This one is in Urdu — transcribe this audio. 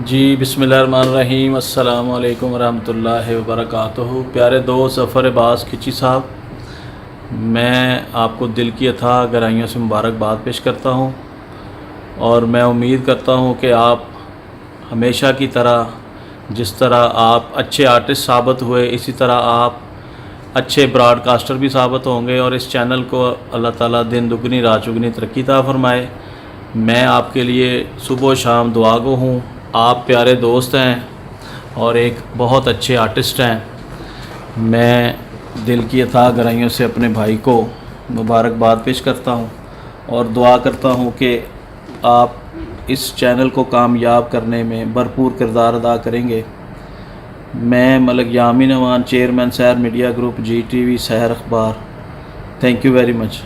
جی بسم اللہ الرحمن الرحیم، السلام علیکم ورحمۃ اللہ وبرکاتہ۔ پیارے دوست ظفر عباس کھچی صاحب، میں آپ کو دل کی اتھاہ گہرائیوں سے مبارکباد پیش کرتا ہوں، اور میں امید کرتا ہوں کہ آپ ہمیشہ کی طرح جس طرح آپ اچھے آرٹسٹ ثابت ہوئے، اسی طرح آپ اچھے براڈ کاسٹر بھی ثابت ہوں گے، اور اس چینل کو اللہ تعالیٰ دن دگنی رات چگنی ترقی عطا فرمائے۔ میں آپ کے لیے صبح و شام دعا گو ہوں۔ آپ پیارے دوست ہیں اور ایک بہت اچھے آرٹسٹ ہیں۔ میں دل کی اتھاہ گہرائیوں سے اپنے بھائی کو مبارکباد پیش کرتا ہوں اور دعا کرتا ہوں کہ آپ اس چینل کو کامیاب کرنے میں بھرپور کردار ادا کریں گے۔ میں Malik Yamin Aman, chairman Sahar media group, G T V, Sahar اخبار۔ Thank you very much.